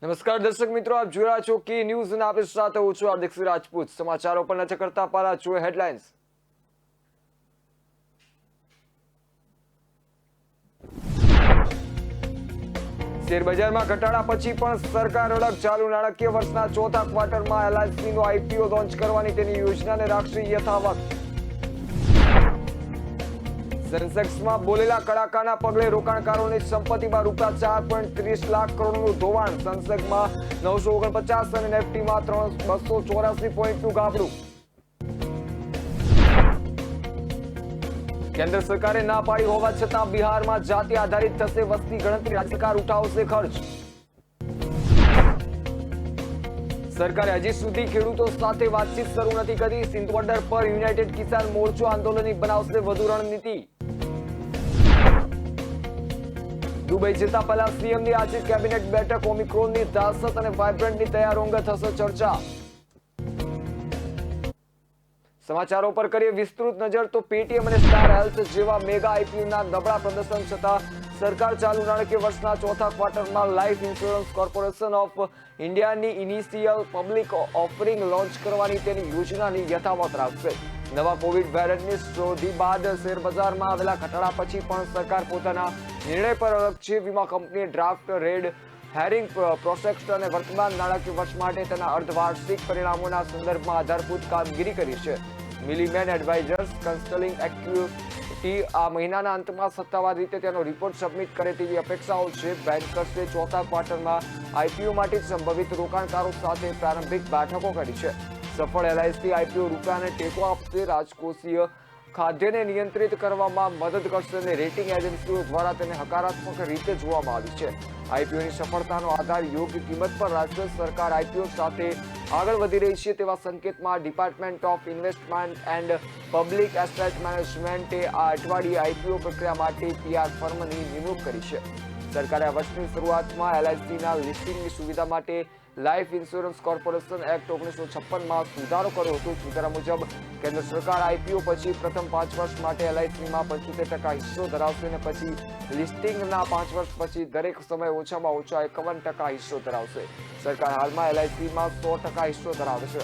નમસ્કાર દર્શક મિત્રો, આપ જોઈ રહ્યા છો કે ન્યૂઝ અને આપણી સાથે હું છું હાર્દિક સિંહ રાજપૂત। સમાચારો પર નજર કરતા પહેલા જોઈએ હેડલાઇન્સ। શેરબજારમાં ઘટાડા પછી પણ સરકાર અડગ, ચાલુ નાણાકીય વર્ષના ચોથા ક્વાર્ટરમાં એલઆઈસીનો આઈપીઓ લોન્ચ કરવાની તેની યોજનાને રાખશે યથાવત। સેન્સેક્સમાં બોલેલા કડાકાના પગલે રોકાણકારોની સંપત્તિમાં ₹4.30 લાખ કરોડનું ધોવાણ। સેન્સેક્સમાં 949 અને નિફ્ટીમાં 284 પોઈન્ટનું ગાબડું। કેન્દ્ર સરકારે ના પાડી હોવા છતાં બિહારમાં જાતિ આધારિત થશે વસ્તી ગણતરી, રાજ્ય સરકાર ઉઠાવશે ખર્ચ। સરકારે હજી સુધી ખેડૂતો સાથે વાતચીત શરૂ નથી કરી। સિંધ બોર્ડર પર યુનાઇટેડ કિસાન મોરચો આંદોલનની બનાવશે વધુ રણનીતિ। દુબઈ જતા પહેલા સીએમની આજે કેબિનેટ બેઠક, ઓમિક્રોનની દાસત અને વાઇબ્રન્ટની તૈયારીઓ અંગે થશે ચર્ચા। સમાચારો પર કરીએ વિસ્તૃત નજર તો પેટીએમ અને સ્ટાર હેલ્થ જેવા મેગા આઈપીઓના નબળા પ્રદર્શન છતાં સરકાર ચાલુ નાણાકીય વર્ષના ચોથા ક્વાર્ટરમાં લાઈફ ઇન્સ્યોરન્સ કોર્પોરેશન ઓફ ઇન્ડિયાની ઇનિશિયલ પબ્લિક ઓફરિંગ લોન્ચ કરવાની તેની યોજનાની યથાવત રાખશે। નવા કોવિડ વેરિયન્ટની શોધી બાદ શેરબજારમાં આવેલા ઘટાડા પછી પણ સરકાર પોતાના નિર્ણય પર અડગ છે। વીમા કંપનીએ ડ્રાફ્ટ રેડ હેરિંગ પ્રોસ્પેક્ટ અને વર્તમાન નાણાકીય વર્ષ માટે તેના અર્ધવાર્ષિક પરિણામોના સંદર્ભમાં આધારભૂત કામગીરી કરી છે। મિલીમેન એડવાઇઝર્સ કન્સલ્ટિંગ એક્ટિવિટી આ મહિનાના અંતમાં સત્તાવાર રીતે તેનો રિપોર્ટ સબમિટ કરે તેવી અપેક્ષાઓ છે। બેન્કર્સે ચોથા ક્વાર્ટરમાં આઈપીઓ માટે સંભવિત રોકાણકારો સાથે પ્રારંભિક બેઠકો કરી છે। સફળ એલઆઈસી આઈપીઓ રૂપિયાને ટેકો આપશે, રાજકોષીય ખાદ્યને નિયંત્રિત કરવામાં મદદ કરશે અને રેટિંગ એજન્સીઓ દ્વારા તેને હકારાત્મક રીતે જોવામાં આવી છે। આઈપીઓની સફળતાનો આધાર યોગ્ય કિંમત પર રાજ્ય સરકાર આઈપીઓ સાથે આગળ વધી રહી છે તેવા સંકેતમાં department of investment and public estate મેનેજમેન્ટે આ અઠવાડિયે આઈપીઓ પ્રક્રિયા માટે પીઆર ફર્મની નિમણૂક કરી છે। સરકારે આ વર્ષની શરૂઆતમાં એલઆઈસીના લિસ્ટિંગની સુવિધા માટે લાઈફ ઇન્સ્યોરન્સ કોર્પોરેશન એક્ટ 1956માં સુધારો કર્યો હતો। સુધારા મુજબ કેન્દ્ર સરકાર આઈપીઓ પછી પ્રથમ 5 વર્ષ માટે એલઆઈસીમાં 75% હિસ્સો ધરાવશે અને પછી લિસ્ટિંગના 5 વર્ષ પછી દરેક સમયે ઓછામાં ઓછા 51% હિસ્સો ધરાવશે। સરકાર હાલમાં એલઆઈસીમાં 100% હિસ્સો ધરાવે છે।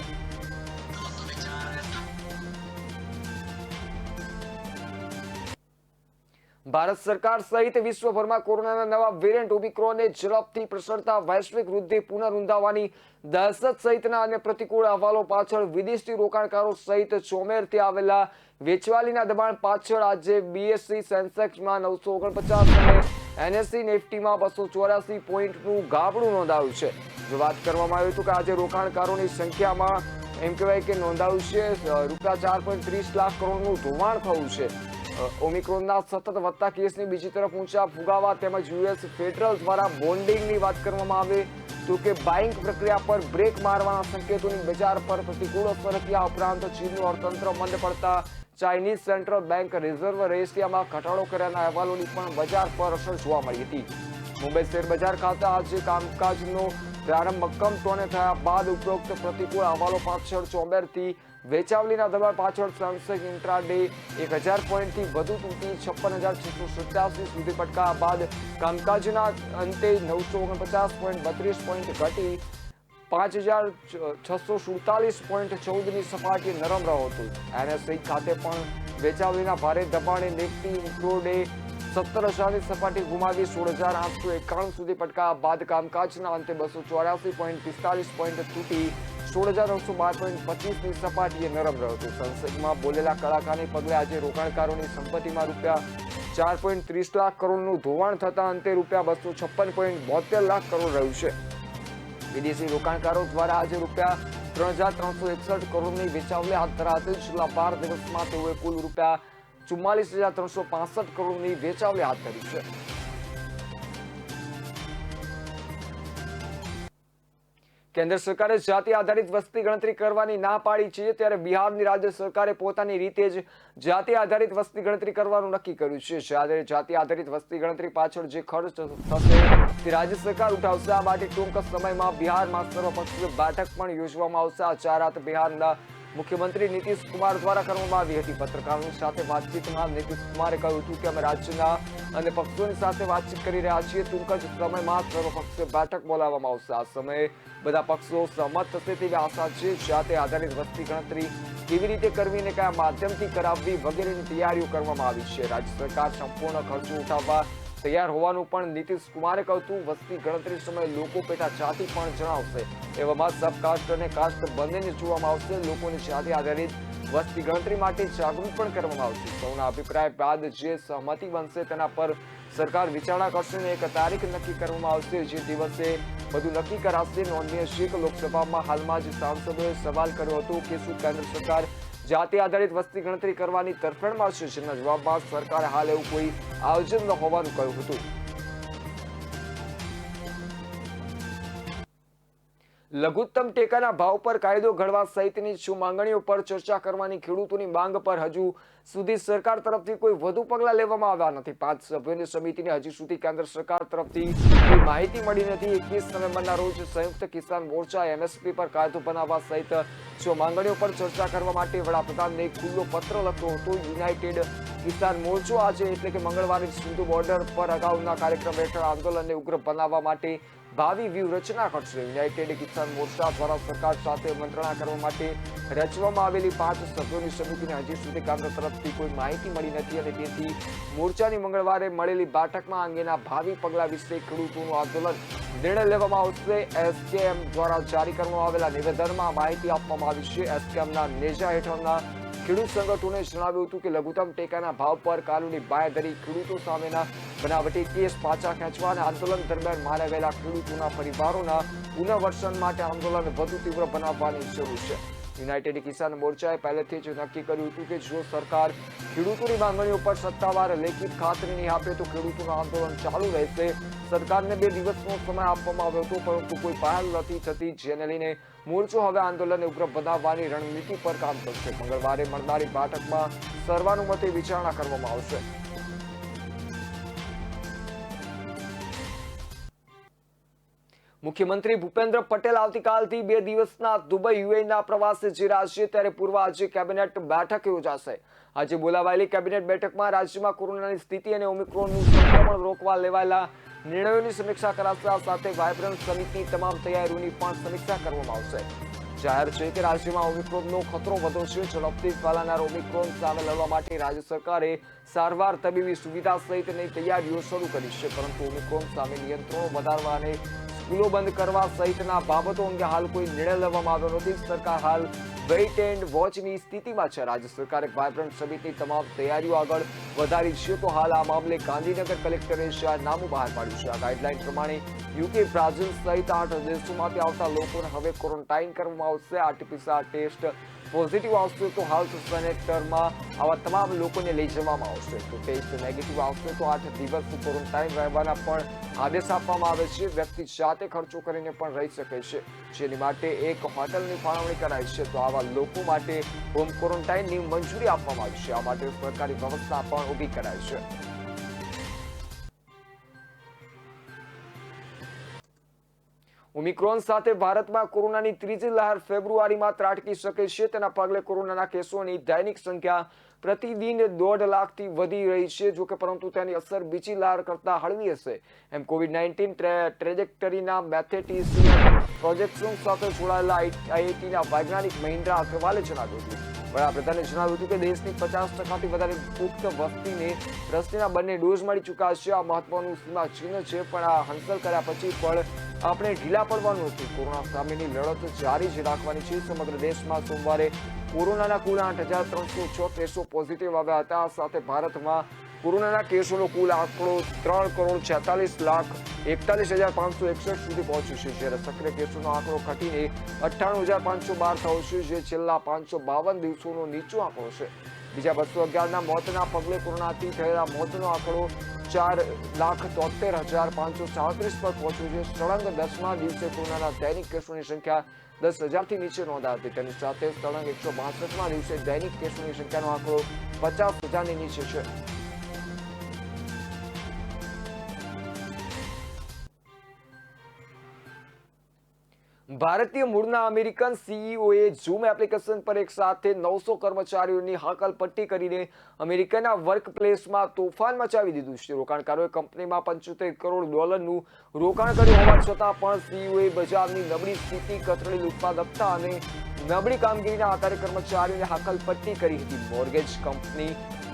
ભારત સરકાર સહિત વિશ્વભરમાં કોરોનાના નવા વેરિયન્ટ ઓમિક્રોનને ઝડપથી પ્રસરતા વૈશ્વિક વૃદ્ધિ પુનઃરૂંધાવાની દહેશત સહિતના અન્ય પ્રતિકૂળ અહેવાલો પાછળ વિદેશી રોકાણકારો સહિત ચોમેરથી આવેલા વેચવાલીના દબાણ પાછળ આજે બીએસસી સેન્સેક્સમાં 949 અને એનએસસી નિફ્ટીમાં 284 પોઈન્ટનું ગાબડું નોંધાયું છે। જો વાત કરવામાં આવી તો કે આજે રોકાણકારોની સંખ્યામાં એમ કહેવાય કે નોંધાયું છે ₹4.30 લાખ કરોડનું ધોવાણ થયું છે। ઓમિક્રોનના સતત વધતા કેસની બીજી તરફ ઊંચા ફુગાવા તેમજ યુએસ ફેડરલ દ્વારા બોન્ડિંગની વાત કરવામાં આવે તો કે બાઇંગ પ્રક્રિયા પર બ્રેક મારવાના સંકેતોની બજાર પર પ્રતિકૂળ અસર હતી। આ ઉપરાંત ચીનનું અર્થતંત્ર મંદ પડતા ચાઇનીઝ સેન્ટ્રલ બેંક રિઝર્વ રેશિયામાં ઘટાડો કર્યાના અહેવાલોની પણ બજાર પર અસર જોવા મળી હતી। મુંબઈ શેરબજાર ખાતે આજે કામકાજનો પ્રારંભ મક્કમ ટોને થયા બાદ ઉપરોક્ત પ્રતિકૂળ અહેવાલો પાછળ ચોમેરથી વેચાવલીના દબાણ પાછળ સેન્સેક્સ ઇન્ટ્રાડે 1000 પોઈન્ટથી વધુ તૂટી 56,687 સુધી પટકાયા બાદ કામકાજના અંતે 949.32 પોઈન્ટ ઘટી 5,647.14ની સપાટીએ નરમ રહ્યો હતો। એનએસઈ ખાતે પણ વેચાવલીના ભારે દબાણે નિફ્ટી ઇન્ટ્રાડે 17,000ની સપાટી ગુમાવી 16,891 સુધી પટકાયા બાદ કામકાજના અંતે 284.45 પોઈન્ટ તૂટી 16,912.25ની સપાટીએ નરમ રહ્યો હતો। સંસદમાં બોલેલા કડાકાને પગલે આજે રોકાણકારોની સંપત્તિમાં ₹4.30 લાખ કરોડનું ધોવાણ થતા અંતે ₹256.72 લાખ કરોડ રહ્યું છે। વિદેશી રોકાણકારો દ્વારા આજે ₹3,361 કરોડની વેચાવલી હાથ ધરાતી છેલ્લા 12 દિવસમાં તેઓએ કુલ ₹44,365 કરોડની વેચાવલી હાથ ધરી છે। કેન્દ્ર સરકારે જાતિ આધારિત વસ્તી ગણતરી કરવાની ના પાડી છે, ત્યારે બિહારની રાજ્ય સરકારે પોતાની રીતે જ જાતિ આધારિત વસ્તી ગણતરી કરવાનું નક્કી કર્યું છે। જ્યારે જાતિ આધારિત વસ્તી ગણતરી પાછળ જે ખર્ચ થશે તે રાજ્ય સરકાર ઉઠાવશે। આ માટે ટૂંક સમયમાં બિહારમાં સર્વપક્ષીય બેઠક પણ યોજવામાં આવશે। આ 4 રાત બિહારના મુખ્યમંત્રી નીતિશ કુમાર દ્વારા કરવામાં આવી હતી। પત્રકારોની સાથે વાતચીતમાં નીતિશ કુમારે કહ્યું હતું કે અમે રાજ્યના અને પક્ષોની સાથે વાતચીત કરી રહ્યા છીએ। ટૂંક જ સમયમાં સર્વપક્ષીય બેઠક બોલાવવામાં આવશે। આ સમયે બધા પક્ષો સહમત થશે તેવી આશા છે। જાતે આધારિત વસ્તી ગણતરી કેવી રીતે કરવી અને કયા માધ્યમથી કરાવવી વગેરેની તૈયારીઓ કરવામાં આવી છે। રાજ્ય સરકાર સંપૂર્ણ ખર્ચો ઉઠાવવા તૈયાર હોવાનું પણ નીતિશ કુમારે કહ્યું હતું। વસ્તી ગણતરી સમયે લોકો પેટા જાતિ પણ જણાવશે। એવામાં સબ કાસ્ટ અને કાસ્ટ બંનેને જોવામાં આવશે। લોકોની જાતિ આધારિત વસ્તી ગણતરી માટે જાગૃત પણ કરવામાં આવશે। સૌના અભિપ્રાય બાદ જે સહમતિ બનશે તેના પર સરકાર વિચારણા કરશે અને એક તારીખ નક્કી કરવામાં આવશે જે દિવસે બધું નક્કી કરાશે। નોંધનીય છે કે લોકસભામાં હાલમાં જ સાંસદોએ સવાલ કર્યો હતો કે શું કેન્દ્ર સરકાર જાતિ આધારિત વસ્તી ગણતરી કરવાની તરફેણમાં છે, જેના જવાબમાં સરકારે હાલ એવું કોઈ આયોજન ન હોવાનું કહ્યું હતું। લઘુત્તમ ટેકાના ભાવ પર કાયદો ઘડવા સહિતની શું માંગણીઓ પર ચર્ચા કરવાની ખેડૂતોની માંગ પર હજુ સુધી સરકાર તરફથી કોઈ વધુ પગલાં લેવામાં આવ્યા નથી। 5 સભ્યોની સમિતિને હજી સુધી કેન્દ્ર સરકાર તરફથી કોઈ માહિતી મળી નથી। 21 નવેમ્બરના રોજ સંયુક્ત કિસાન મોરચા એમએસપી પર કાયદો બનાવવા સહિત 6 માંગણીઓ પર ચર્ચા કરવા માટે વડાપ્રધાનને ખુલ્લો પત્ર લખ્યો હતો। યુનાઇટેડ કિસાન મોરચો આજે એટલે કે મંગળવારે સિંધુ બોર્ડર પર અગાઉના કાર્યક્રમ હેઠળ આંદોલનને ઉગ્ર બનાવવા માટે ભાવિ વ્યૂહરચના કરશે। યુનાઇટેડ કિસાન મોરચા દ્વારા સરકાર સાથે મંત્રણા કરવા માટે રચવામાં આવેલી 5 સભ્યોની સમિતિને હજી સુધી કેન્દ્ર તરફથી કોઈ માહિતી મળી નથી અને તેથી મોરચાની મંગળવારે મળેલી બેઠકમાં અંગેના ભાવિ પગલાં વિશે ખેડૂતોનું આંદોલન નિર્ણય લેવામાં આવશે। એસકેએમ દ્વારા જારી કરવામાં આવેલા નિવેદનમાં માહિતી આપવામાં આવી છે। એસકેએમના નેજા હેઠળના ખેડૂત સંગઠનોએ જણાવ્યું હતું કે લઘુત્તમ ટેકાના ભાવ પર કાનૂની બાંયધરી, ખેડૂતો સામેના બનાવટી કેસ પાછા ખેંચવા અને આંદોલન દરમિયાન માર્યા ગયેલા ખેડૂતોના પરિવારોના પુનર્વસન માટે આંદોલન વધુ તીવ્ર બનાવવાની જરૂર છે। યુનાઇટેડ કિસાન મોરચાએ પહેલેથી જ નક્કી કર્યું હતું કે જો સરકાર ખેડૂતોની માંગણીઓ પર સત્તાવાર લેખિત ખાતરી નહીં આપે તો ખેડૂતોનું આંદોલન ચાલુ રહેશે। સરકારને 2 દિવસનો સમય આપવામાં આવ્યો હતો પરંતુ કોઈ પહેલ નથી થતી, જેને લઈને મોરચો હવે આંદોલનને ઉગ્ર બનાવવાની રણનીતિ પર કામ કરશે। મંગળવારે મળનારી બેઠકમાં સર્વાનુમતે વિચારણા કરવામાં આવશે। મુખ્યમંત્રી ભૂપેન્દ્ર પટેલ આવતીકાલથી 2 દિવસના દુબઈ યુએઈના પ્રવાસે જઈ રહ્યા છે, ત્યારે પૂર્વ આજે કેબિનેટ બેઠક યોજાશે। આજે બોલાવાયેલી કેબિનેટ બેઠકમાં રાજ્યમાં કોરોનાની સ્થિતિ અને ઓમિક્રોનનું સંક્રમણ રોકવા લેવાયેલા નિર્ણયોની સમીક્ષા કરાશે। આ સાથે વાયબ્રન્ટ સમિટની તમામ તૈયારીઓની પણ સમીક્ષા કરવામાં આવશે। જાહેર છે કે રાજ્યમાં ઓમિક્રોનનો ખતરો વધ્યો છે। ઝડપથી ફેલાનાર ઓમિક્રોન સામે લડવા માટે રાજ્ય સરકારે સારવાર, તબીબી સુવિધા સહિતની તૈયારીઓ શરૂ કરી છે, પરંતુ ઓમિક્રોન સામે નિયંત્રણો વધારવા અને સ્કૂલો બંધ કરવા સહિતના બાબતો અંગે હાલ કોઈ નિર્ણય લેવામાં આવ્યો નથી। સરકાર હાલ વેઇટ એન્ડ વોચની સ્થિતિમાં છે। રાજ્ય સરકારે વાયબ્રન્ટ સમિટની તમામ તૈયારીઓ આગળ વધારી છે, તો હાલ આ મામલે ગાંધીનગર કલેક્ટરે જાહેરનામું બહાર પાડ્યું છે। આ ગાઈડલાઈન પ્રમાણે યુકે, બ્રાઝિલ સહિત 8 દેશોમાંથી આવતા લોકોને હવે ક્વોરન્ટાઇન કરવામાં આવશે। આરટીપીસીઆર ટેસ્ટ પોઝિટિવ આવશે તો હેલ્થ સેન્ટરમાં આવા તમામ લોકોને લઈ જવામાં આવશે। તો ટેસ્ટ નેગેટિવ આવશે તો 8 દિવસ ક્વોરન્ટાઇન રહેવાના પણ આદેશ આપવામાં આવે છે। વ્યક્તિ જાતે ખર્ચો કરીને પણ રહી શકે છે, જેની માટે એક હોટલની ફાળવણી કરાઈ છે। તો આવા લોકો માટે હોમ ક્વોરન્ટાઇનની મંજૂરી આપવામાં આવી છે। આ માટે સરકારી વ્યવસ્થા પણ ઊભી કરાઈ છે। ઓમિક્રોન સાથે ભારતમાં કોરોનાની ત્રીજી લહેર ફેબ્રુઆરીમાં ત્રાટકી શકે છે। તેના પગલે કોરોનાના કેસોની દૈનિક સંખ્યા પ્રતિદિન 1.5 લાખથી વધી રહી છે। જોકે પરંતુ તેની અસર બીજી લહેર કરતા હળવી હશે, એમ કોવિડ-19 ટ્રેજેક્ટરીના મેથેટિશિયન પ્રોજેક્શન સાથે જોડાયેલા આઈઆઈટીના વૈજ્ઞાનિક મહિન્દ્ર અગ્રવાલે જણાવ્યું હતું। વડાપ્રધાને જણાવ્યું હતું કે દેશની 50%થી વધારે પુખ્ત વસ્તીને રસીના બંને ડોઝ મળી ચૂક્યા છે। આ મહત્વનું સીમાચિહ્ન છે, પણ આ હાંસલ કર્યા પછી પણ આપણે ઢીલા પડવાનું નથી। કોરોના સામેની લડત જારી જ રાખવાની છે। સમગ્ર દેશમાં સોમવારે કોરોનાના કુલ 8,306 કેસો પોઝિટિવ આવ્યા હતા। આ સાથે ભારતમાં કોરોનાના કેસોનો કુલ આંકડો 3,46,41,561 સુધી પહોંચ્યો છે, જ્યારે સક્રિય કેસોનો આંકડો ઘટીને 98,512 થયો છે, જે છેલ્લા 552 દિવસોનો નીચો આંકડો છે। બીજા 211ના મોતના પગલે કોરોનાથી થયેલા મોતનો આંકડો 4,73,537 પર પહોંચ્યો છે। સળંગ 10મા દિવસે કોરોનાના દૈનિક કેસોની સંખ્યા 10,000થી નીચે નોંધાઈ હતી। તેની સાથે સળંગ 162મા દિવસે દૈનિક કેસોની સંખ્યાનો આંકડો 50,000ની નીચે છે। ભારતીય મૂળના અમેરિકન સીઈઓએ ઝૂમ એપ્લિકેશન પર એક સાથે 900 કર્મચારીઓની હાકલપટ્ટી કરીને અમેરિકાના વર્કપ્લેસમાં તોફાન મચાવી દીધું છે. રોકાણકારોએ કંપનીમાં $75 કરોડ રોકાણ કર્યું હોવા છતાં પણ સીઈઓએ બજારની નબળી સ્થિતિ, કથળેલી ઉત્પાદકતા અને નબળી કામગીરીના આધારે કર્મચારીઓને હાકલપટ્ટી કરી હતી. મોર્ગેજ કંપની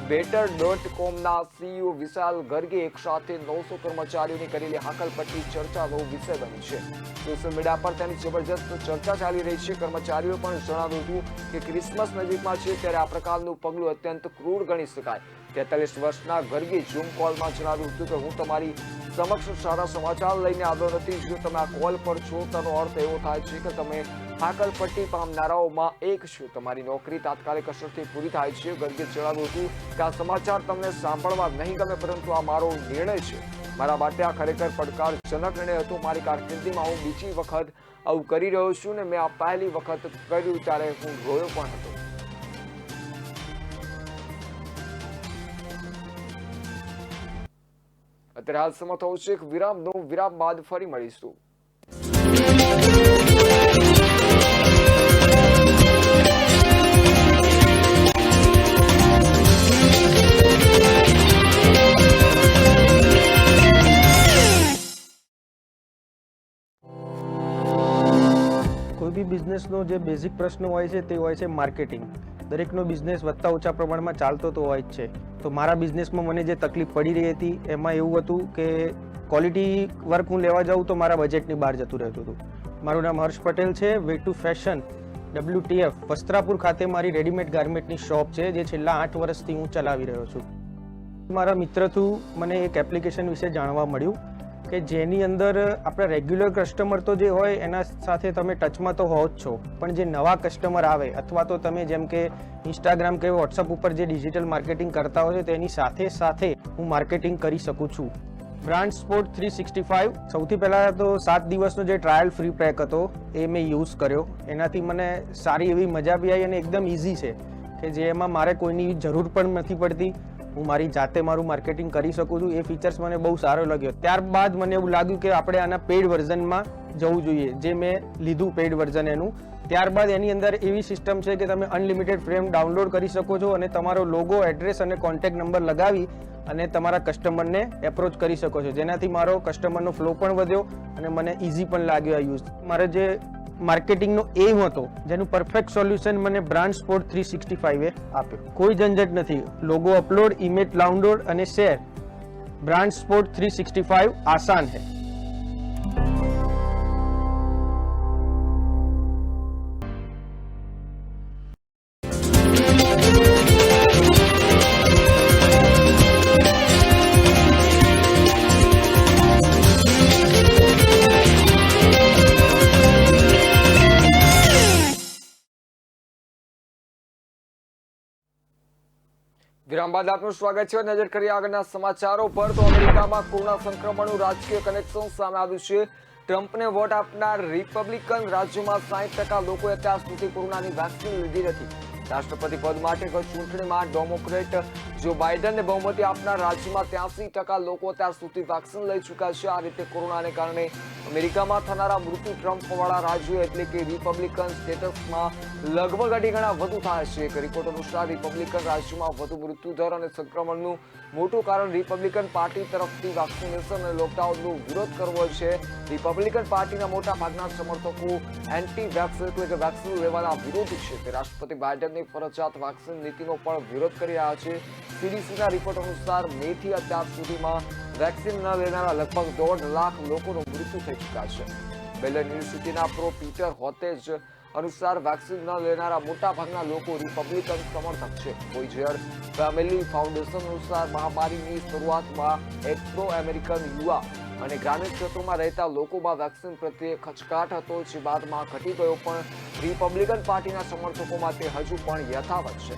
બેટર.કોમના સીઈઓ વિશાલ ગર્ગે એક સાથે 900 કર્મચારીઓની કરેલી હાકલપટ્ટી ચર્ચાનો વિષય બની છે. સોશિયલ મીડિયા પર તેની જબરજસ્ત ચર્ચા ચાલી રહી છે. કર્મચારીઓએ પણ જણાવ્યું હતું કે ક્રિસમસ નજીકમાં છે ત્યારે આ પ્રકારનું પગલું અત્યંત ક્રૂર ગણી શકાય. 43 વર્ષના ગર્ગે ઝૂમ કોલમાં જણાવ્યું હતું કે હું તમારી સમક્ષ સારા સમાચાર લઈને આવ્યો નથી. જો તમે આ કોલ પર છો તેનો અર્થ એવો થાય છે કે તમે હાકલપટ્ટી પામનારાઓમાં એક છો. તમારી નોકરી તાત્કાલિક અસરથી પૂરી થાય છે. ગર્ગે જણાવ્યું હતું કે આ સમાચાર તમને સાંભળવા નહીં ગમે, પરંતુ આ મારો નિર્ણય છે. મારા માટે આ ખરેખર પડકારજનક નિર્ણય હતો. મારી કારકિર્દીમાં હું બીજી વખત આવું કરી રહ્યો છું ને મેં આ પહેલી વખત કર્યું ત્યારે હું રોયો પણ હતો. અત્યારે હાલ સમય થયો છે એક વિરામ બાદ ફરી મળીશું. કોઈ બી બિઝનેસનો જે બેઝિક પ્રશ્ન હોય છે તે હોય છે માર્કેટિંગ. દરેકનો બિઝનેસ વધતા ઓછા પ્રમાણમાં ચાલતો તો હોય જ છે. તો મારા બિઝનેસમાં મને જે તકલીફ પડી રહી હતી એમાં એવું હતું કે ક્વોલિટી વર્ક હું લેવા જાઉં તો મારા બજેટની બહાર જતું રહેતું હતું. મારું નામ હર્ષ પટેલ છે. Way to fashion WTF Vastrapur ખાતે મારી રેડીમેડ ગાર્મેન્ટની શોપ છે જે છેલ્લા 8 વર્ષથી હું ચલાવી રહ્યો છું. મારા મિત્ર થ્રુ મને એક એપ્લિકેશન વિશે જાણવા મળ્યું કે જેની અંદર આપણા રેગ્યુલર કસ્ટમર તો જે હોય એના સાથે તમે ટચમાં તો હો જ છો, પણ જે નવા કસ્ટમર આવે અથવા તો તમે જેમ કે ઇન્સ્ટાગ્રામ કે વોટ્સઅપ ઉપર જે ડિજિટલ માર્કેટિંગ કરતા હોય તેની સાથે હું માર્કેટિંગ કરી શકું છું. બ્રાન્ડ સ્પોર્ટ 365 સૌથી પહેલાં તો 7 દિવસનો જે ટ્રાયલ ફ્રી પેક હતો એ મેં યુઝ કર્યો. એનાથી મને સારી એવી મજા બી આવી અને એકદમ ઇઝી છે કે જેમાં મારે કોઈની જરૂર પણ નથી પડતી. હું મારી જાતે મારું માર્કેટિંગ કરી શકું છું. એ ફીચર્સ મને બહુ સારો લાગ્યો. ત્યારબાદ મને એવું લાગ્યું કે આપણે આના પેઇડ વર્ઝનમાં જવું જોઈએ, જે મેં લીધું પેઇડ વર્ઝન એનું. ત્યારબાદ એની અંદર એવી સિસ્ટમ છે કે તમે અનલિમિટેડ ફ્રેમ ડાઉનલોડ કરી શકો છો અને તમારો લોગો, એડ્રેસ અને કોન્ટેક્ટ નંબર લગાવી અને તમારા કસ્ટમરને એપ્રોચ કરી શકો છો, જેનાથી મારો કસ્ટમરનો ફ્લો પણ વધ્યો અને મને ઇઝી પણ લાગ્યો આ યુઝ. મારે જે માર્કેટિંગનો એમ હતો જેનું પરફેક્ટ સોલ્યુશન મને બ્રાન્ડ સ્પોર્ટ 365 એ આપ્યો. કોઈ ઝંઝટ નથી. લોગો અપલોડ, ઇમેજ ડાઉનલોડ અને શેર. બ્રાન્ડ સ્પોર્ટ 365 આસાન है. વિરામ બાદ આપનું સ્વાગત છે. નજર કરીએ આગળના સમાચારો પર. તો અમેરિકામાં કોરોના સંક્રમણનું રાજકીય કનેક્શન સામે આવ્યું છે. ટ્રમ્પને વોટ આપનાર રિપબ્લિકન રાજ્યોમાં 60% લોકોએ અત્યાર સુધી કોરોનાની વેક્સિન લીધી નથી. રાષ્ટ્રપતિ પદ માટે ચૂંટણીમાં ડેમોક્રેટ જો બાઇડનને બહુમતી આપનાર રાજ્યમાં 83% લોકો અત્યાર સુધી વેક્સિન લઈ ચૂક્યા છે. આ રીતે કોરોનાને કારણે અમેરિકામાં થનારા મૃત્યુ ટ્રમ્પવાળા રાજ્યો એટલે કે રિપબ્લિકન સ્ટેટ્સમાં લગભગ 2 ગણા વધુ થાય છે. એક રિપોર્ટ અનુસાર રિપબ્લિકન રાજ્યોમાં વધુ મૃત્યુદર અને સંક્રમણનું મોટું કારણ રિપબ્લિકન પાર્ટી તરફથી વેક્સિનેશન અને લોકડાઉનનો વિરોધ કરવો છે. રિપબ્લિકન પાર્ટીના મોટા ભાગના સમર્થકો એન્ટી વેક્સિન એટલે કે વેક્સિન લેવાના વિરોધી છે. તે રાષ્ટ્રપતિ બાઇડનની ફરજિયાત વેક્સિન નીતિનો પણ વિરોધ કરી રહ્યા છે. CDCના રિપોર્ટ અનુસાર મેથી અત્યાર સુધીમાં વેક્સિન ન લેનારા લગભગ 1.5 લાખ લોકોનું મૃત્યુ થઈ ચૂક્યા છે. બેલર યુનિવર્સિટીના પ્રો પીટર હોતેજ અનુસાર વેક્સિન ન લેનારા મોટા ભાગના લોકો રિપબ્લિકન સમર્થક છે. બોઇજર ફેમિલી ફાઉન્ડેશન અનુસાર મહામારીની શરૂઆતમાં એફ્રો અમેરિકન યુવા અને ગ્રામીણ ક્ષેત્રોમાં રહેતા લોકોમાં વેક્સિન પ્રત્યે ખચકાટ હતો, જે બાદમાં ઘટી ગયો, પણ રિપબ્લિકન પાર્ટીના સમર્થકોમાં તે હજુ પણ યથાવત છે.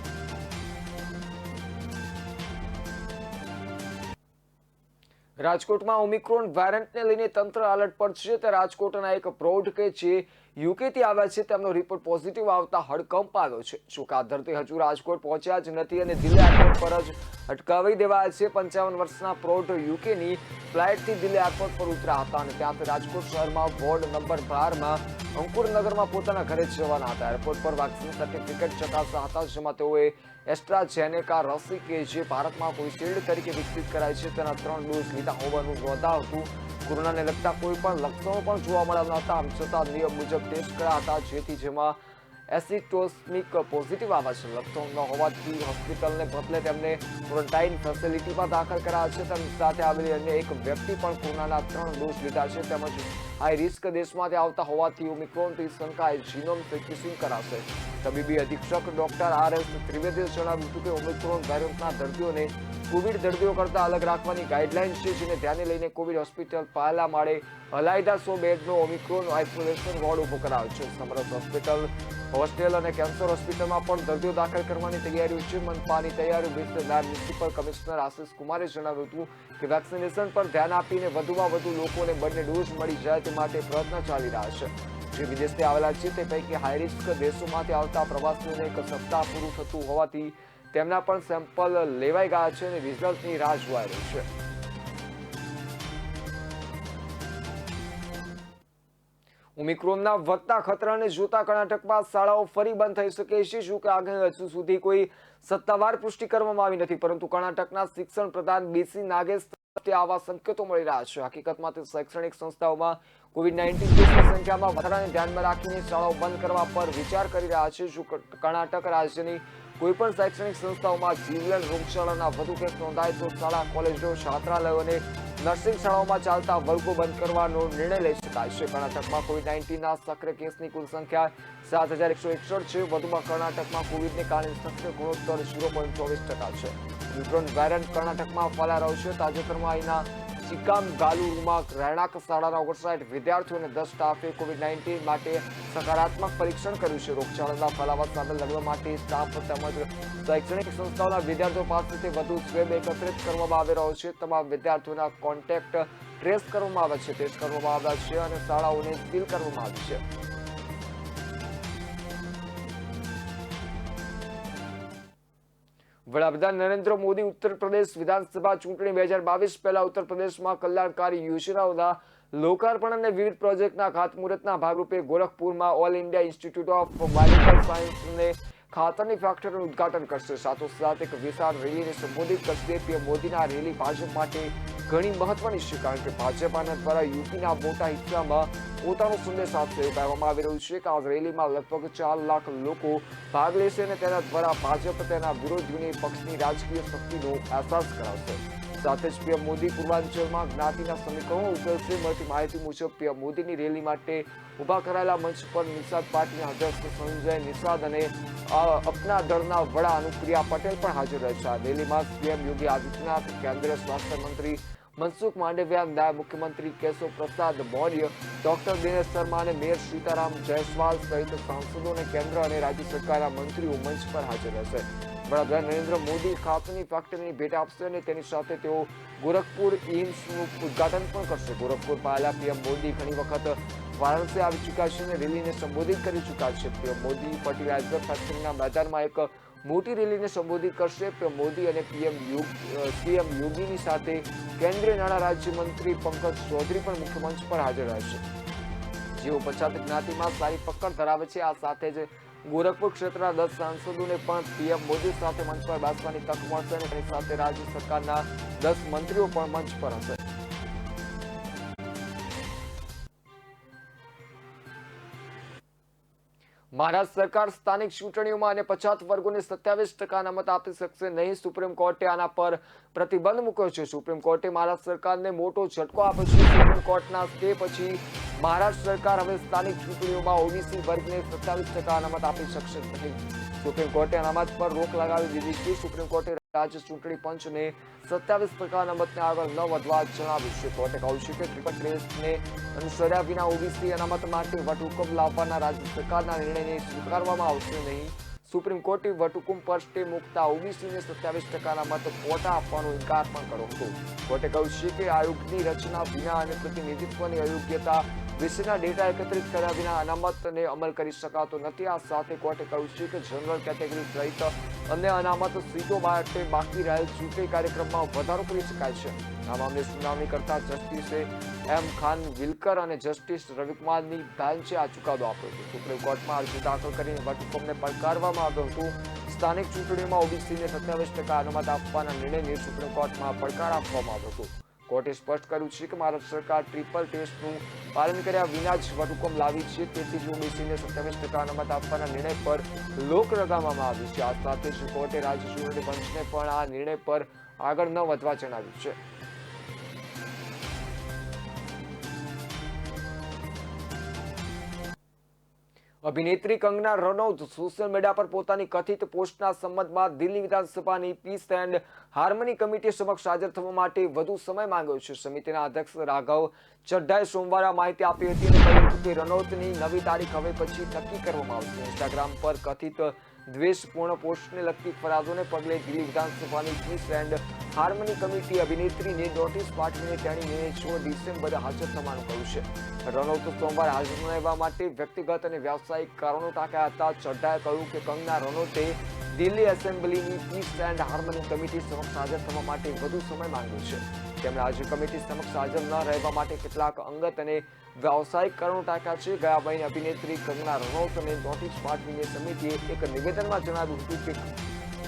રાજકોટમાં ઓમિક્રોન વેરિયન્ટને લઈને તંત્ર એલર્ટ પર છે. તે રાજકોટના એક પ્રૌઢ કે જે યુકેથી આવ્યા છે તેમનો રિપોર્ટ પોઝિટિવ આવતા હડકંપ આવ્યો છે. જોકે આ દર્દી હજુ રાજકોટ પહોંચ્યા જ નથી અને દિલ્હી એરપોર્ટ પર જ અટકાવી દેવાયા છે. 55 વર્ષના પ્રૌઢ યુકેની ફ્લાઇટથી દિલ્હી એરપોર્ટ પર ઉતર્યા હતા અને ત્યાંથી રાજકોટ શહેરમાં વોર્ડ નંબર 12માં અંકુરનગરમાં પોતાના ઘરે જવાના હતા. એરપોર્ટ પર વેક્સિન સર્ટિફિકેટ ચકાસ્યા હતા, જેમાં તેઓએ એસ્ટ્રાઝેનેકા રસી કે જે ભારતમાં કોવિશિલ્ડ તરીકે વિકસિત કરાઈ છે તેના 3 ડોઝ લીધા હોવાનું નોંધાયું હતું. કોરોનાને લગતા કોઈ પણ લક્ષણો પણ જોવા મળ્યા નહોતા. આમ છતાં નિયમ મુજબ ટેસ્ટ કર્યા હતા, જેમાં એસિટોસ્મિક પોઝિટિવ આવ્યા છે. લક્ષણો ન હોવાથી હોસ્પિટલને બદલે તેમને ક્વોરન્ટાઇન ફેસિલિટીમાં દાખલ કરાયા છે. તેમની સાથે આવેલી અન્ય એક વ્યક્તિ પણ કોરોનાના 3 ડોઝ લીધા છે. તેમજ હાઈ રિસ્ક દેશમાંથી આવતા હોવાથી ઓમિક્રોનથી શંકાએ જીનોમ સિક્વિસિંગ કરાશે. તબીબી અધિક્ષક ડોક્ટર RS ત્રિવેદીએ જણાવ્યું હતું કે ઓમિક્રોન વેરિયન્ટના દર્દીઓને કોવિડ દર્દીઓ કરતા અલગ રાખવાની ગાઈડલાઇન છે, જેને ધ્યાને લઈને કોવિડ હોસ્પિટલ પહેલા માળે અલાયદા 100 બેડનો ઓમિક્રોન આઇસોલેશન વોર્ડ ઉભો કરાયો છે. સમરસ હોસ્પિટલ, હોસ્ટેલ અને કેન્સર હોસ્પિટલમાં પણ દર્દીઓ દાખલ કરવાની તૈયારીઓ છે. મનપાની તૈયારીઓ વિશે નાયબ મ્યુનિસિપલ કમિશનર આશિષ કુમારે જણાવ્યું હતું કે વેક્સિનેશન પર ધ્યાન આપીને વધુમાં વધુ લોકોને બંને ડોઝ મળી જાય તે માટે પ્રયત્ન ચાલી રહ્યા છે. જે વિદેશથી આવેલા છે તે પૈકી હાઈ રિસ્ક દેશોમાંથી આવતા પ્રવાસીઓને 1 સપ્તાહ પૂરું થતું હોવાથી તેમના પણ સેમ્પલ લેવાઈ ગયા છે અને રિઝલ્ટની રાહ જોવાઈ રહી છે. ઓમિક્રોનના વધતા ખતરાને જોતા કર્ણાટકમાં શાળાઓ ફરી બંધ થઈ શકે છે. જો કે આગળ હજુ સુધી કોઈ સત્તાવાર પુષ્ટિ કરવામાં આવી નથી, પરંતુ કર્ણાટકના શિક્ષણ પ્રધાન BC નાગેશ આવા સંકેતો મળી રહ્યા છે. હકીકતમાં તે શૈક્ષણિક સંસ્થાઓમાં COVID-19 કેસની સંખ્યામાં વધારાને ધ્યાનમાં રાખીને શાળાઓ બંધ કરવા પર વિચાર કરી રહ્યા છે. જો કર્ણાટક રાજ્યની કોઈપણ શૈક્ષણિક સંસ્થાઓમાં જીવલેણ રોગચાળાના વધુ કેસ નોંધાય તો શાળા, કોલેજો, છાત્રાલયો અને નર્સિંગ શાળાઓમાં ચાલતા વર્ગો બંધ કરવાનો નિર્ણય લઈ શકાય છે. કર્ણાટકમાં COVID-19ના સક્રિય કેસની કુલ સંખ્યા 7161 છે. વધુમાં કર્ણાટકમાં કોવિડને કારણે સક્રિય ગુણોત્તર 0.24% છે. ઓમિક્રોન વેરિયન્ટ કર્ણાટકમાં ફેલાઈ રહ્યો છે. તાજેતરમાં અહીંના ચિકામગાલુરુમાં રહેણાંક શાળાના 59 વિદ્યાર્થીઓ અને 10 સ્ટાફે COVID-19 માટે સકારાત્મક પરીક્ષણ કર્યું છે. રોગચાળાના ફેલાવા સામે લડવા માટે સ્ટાફ તેમજ શૈક્ષણિક સંસ્થાઓના વિદ્યાર્થીઓ પાસેથી વધુ સ્વેબ એકત્રિત કરવામાં આવી રહ્યો છે. તમામ વિદ્યાર્થીઓના કોન્ટેક્ટ ટ્રેસ કરવામાં આવે છે, ટેસ્ટ કરવામાં આવ્યા છે અને શાળાઓને સીલ કરવામાં આવી છે. વડાપ્રધાન નરેન્દ્ર મોદી ઉત્તર પ્રદેશ વિધાનસભા ચૂંટણી 2022 પહેલા ઉત્તર પ્રદેશમાં કલ્યાણકારી યોજનાઓના લોકાર્પણ અને વિવિધ પ્રોજેક્ટના ખાતમુહૂર્તના ભાગરૂપે ગોરખપુરમાં all India institute of medical સાયન્સને ખાતરની ફેક્ટરીનું ઉદ્ઘાટન કરશે. સાથોસાથ એક વિશાળ રેલીને સંબોધિત કરશે. PM મોદીના આ રેલી ભાજપ માટે ઘણી મહત્વની છે, કારણ કે ભાજપાના દ્વારા યુપીના મોટા હિસ્સામાં પોતાનો સંદેશ આપશે. એવું કહેવામાં આવી રહ્યું છે કે આ રેલીમાં લગભગ 4 લાખ લોકો ભાગ લેશે અને તેના દ્વારા ભાજપ તેના વિરોધીઓને પક્ષની રાજકીય શક્તિનો અહેસાસ કરાવશે. સાથે જ PM મોદી પૂર્વાંચલમાં જ્ઞાતિના સમીકરણો ઉકેલશે. મળતી માહિતી મુજબ PM મોદીની રેલી માટે ઉભા કરાયેલા મંચ પર નિષાદ પાર્ટીના અધ્યક્ષ સંજય નિષાદ અને અપના દળના વડા અનુપ્રિયા પટેલ પણ હાજર રહેશે. આ રેલીમાં CM યોગી આદિત્યનાથ, કેન્દ્રીય સ્વાસ્થ્ય મંત્રી મનસુખ માંડવિયા, નાયબ મુખ્યમંત્રી કેશવ પ્રસાદ મૌર્ય, ડોક્ટર દિનેશ શર્મા અને મેયર સીતારામ જયસ્વાલ સહિત સાંસદો અને કેન્દ્ર અને રાજ્ય સરકારના મંત્રીઓ મંચ પર હાજર રહેશે. વડાપ્રધાન નરેન્દ્ર મોદી ખાતરની ફેક્ટરીની ભેટ આપશે અને તેની સાથે તેઓ ગોરખપુર એઇમ્સનું ઉદ્ઘાટન પણ કરશે. ગોરખપુર પહેલા PM મોદી ઘણી વખત વારાણસી આવી ચૂક્યા છે અને રેલીને સંબોધિત કરી ચૂક્યા છે. PM મોદી ફર્ટિલાઇઝર ફેક્ટરીના મેદાનમાં એક મોટી રેલીને સંબોધિત કરશે. PM મોદી અને CM યોગીની સાથે કેન્દ્રીય નાણાં રાજ્યમંત્રી પંકજ ચૌધરી પણ મુખ્ય મંચ પર હાજર રહેશે, જેઓ પછાત જ્ઞાતિમાં સારી પકડ ધરાવે છે. આ સાથે જ ગોરખપુર ક્ષેત્રના 10 સાંસદોને પણ PM મોદી સાથે મંચ પર બેસવાની તક મળશે અને તેની સાથે રાજ્ય સરકારના 10 મંત્રીઓ પણ મંચ પર હશે. મહારાષ્ટ્ર સરકાર સ્થાનિક ચૂંટણીઓમાં અને પછાત વર્ગોને 27% અનામત આપી શકશે નહીં. સુપ્રીમ કોર્ટે આના પર પ્રતિબંધ મૂક્યો છે. સુપ્રીમ કોર્ટે મહારાષ્ટ્ર સરકારને મોટો ઝટકો આપ્યો છે. સુપ્રીમ કોર્ટના સ્ટે પછી મહારાષ્ટ્ર સરકાર હવે સ્થાનિક ચૂંટણીઓમાં OBC વર્ગને 27% અનામત આપી શકશે નહીં. સુપ્રીમ કોર્ટે અનામત પર રોક લગાવી દીધી છે. સુપ્રીમ કોર્ટે રાજ્ય ચૂંટણી પંચને 27% અનામતને આગળ ન વધવા જણાવ્યું છે. કોર્ટે કહ્યું છે કે ક્રિકેટ રેસને અનુસર્યા વિના OBC અનામત માટે વટહુકમ લાવવાના રાજ્ય સરકારના નિર્ણયને સ્વીકારવામાં આવશે નહીં. સુપ્રીમ કોર્ટે વટહુકમ પર સ્ટે મૂકતા OBCને 27% અનામત કોટા આપવાનો ઇનકાર પણ કર્યો હતો. કોર્ટે કહ્યું છે કે આયોગની રચના વિના અને પ્રતિનિધિત્વની અયોગ્યતા વિશેના ડેટા એકત્રિત કર્યા વિના અનામતને અમલ કરી શકાતો નથી. આ સાથે કોર્ટે કહ્યું છે કે જનરલ કેટેગરી સહિત અન્ય અનામત સીટો માટે બાકી રહેલ ચૂંટણી કાર્યક્રમમાં વધારો કરી શકાય છે. આ મામલે સુનાવણી કરતા જસ્ટિસે એમ ખાન વિલકર અને જસ્ટિસ રવિકુમારની બેન્ચે આ ચુકાદો આપ્યો હતો. સુપ્રીમ કોર્ટમાં અરજી દાખલ કરીને વટહુકમને પડકારવામાં આવ્યો હતો. સ્થાનિક ચૂંટણીઓમાં ઓબીસીને 27% અનામત આપવાના નિર્ણયને સુપ્રીમ કોર્ટમાં પડકાર આપવામાં આવ્યો હતો. કોર્ટે સ્પષ્ટ કર્યું છે કે મહારાષ્ટ્ર સરકાર ટ્રિપલ ટેસ્ટનું પાલન કર્યા વિના જ વટહુકમ લાવી છે. તેથી જ ઓબીસીને 27% અનામત આપવાના નિર્ણય પર રોક લગાવવામાં આવી છે. આ સાથે જ કોર્ટે રાજ્ય ચૂંટણી પંચને પણ આ નિર્ણય પર આગળ ન વધવા જણાવ્યું છે. અભિનેત્રી કંગના રનૌત સોશિયલ મીડિયા પર પોતાની કથિત પોસ્ટના સંબંધમાં દિલ્હી વિધાનસભાની પીસ એન્ડ હાર્મની કમિટી સમક્ષ હાજર થવા માટે વધુ સમય માંગ્યો છે. સમિતિના અધ્યક્ષ રાઘવ ચડ્ડાએ સોમવારે માહિતી આપી હતી અને કહ્યું હતું કે રનૌતની નવી તારીખ હવે પછી નક્કી કરવામાં આવશે. ઇન્સ્ટાગ્રામ પર કથિત દ્વેષપૂર્ણ પોસ્ટને લગતી ફરિયાદોને પગલે દિલ્હી વિધાનસભાની પીસ એન્ડ હાર્મની કમિટી અભિનેત્રીને નોટિસ પાઠવીને તેણીને 6 ડિસેમ્બરે હાજર થવાનું કહ્યું છે. રનૌત સોમવારે હાજર ન રહેવા માટે વ્યક્તિગત અને વ્યાવસાયિક કારણો ટાંક્યા હતા. ચડ્ડાએ કહ્યું કે કંગના રનૌતે દિલ્હી એસેમ્બલીની પીસ એન્ડ હાર્મની કમિટી સમક્ષ હાજર થવા માટે વધુ સમય માંગ્યો છે. તેમણે આજે કમિટી સમક્ષ હાજર ન રહેવા માટે કેટલાક અંગત અને વ્યાવસાયિક કારણો ટાંક્યા છે. ગયા મહિને અભિનેત્રી કંગના રનૌતને નોટિસ પાઠવીને સમિતિએ એક નિવેદનમાં જણાવ્યું હતું કે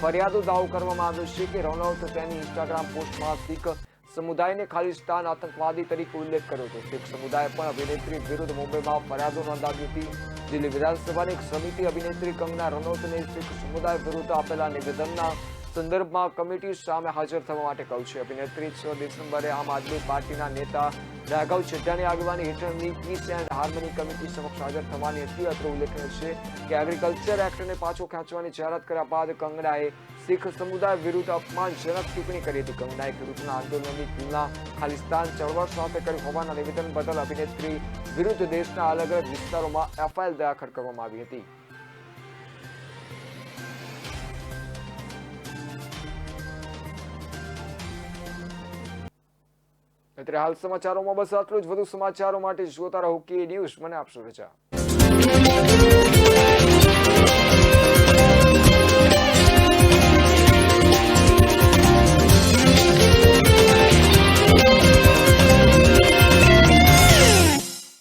ફરિયાદો દાવો કરવામાં આવ્યો છે કે રનૌત તેની ઇન્સ્ટાગ્રામ પોસ્ટમાં શીખ સમુદાયને ખાલિસ્તાન આતંકવાદી તરીકે ઉલ્લેખ કર્યો હતો. શીખ સમુદાય પણ અભિનેત્રી વિરુદ્ધ મુંબઈમાં ફરિયાદો નોંધાવી હતી. દિલ્હી વિધાનસભાની એક સમિતિ અભિનેત્રી કંગના રનૌતને શીખ સમુદાય વિરુદ્ધ આપેલા નિવેદનના સંદર્ભમાં કમિટી સામે હાજર થવા માટે કહ્યું છે. અભિનેત્રી 6 ડિસેમ્બરે આમ આદમી પાર્ટીના નેતા રાઘવ ચડ્ડાની આગેવાની હેઠળની પીસ એન્ડ હાર્મની કમિટી સમક્ષ હાજર થવાની હતી. અત્રે ઉલ્લેખનીય છે કે એગ્રીકલ્ચર એક્ટને પાછો ખેંચવાની જાહેરાત કર્યા બાદ કંગનાએ શીખ સમુદાય વિરુદ્ધ અપમાનજનક ટિપ્પણી કરી હતી. કંગનાએ ખેડૂતોના આંદોલનની તુલના ખાલિસ્તાન ચળવળ સાથે કરી હોવાના નિવેદન બદલ અભિનેત્રી વિરુદ્ધ દેશના અલગ અલગ વિસ્તારોમાં એફઆઈઆર દાખલ કરવામાં આવી હતી. અત્યારે હાલ સમાચારોમાં બસ આટલું જ. વધુ સમાચારો માટે જોતા રહો કે ન્યૂઝ. મને આપશો રજા.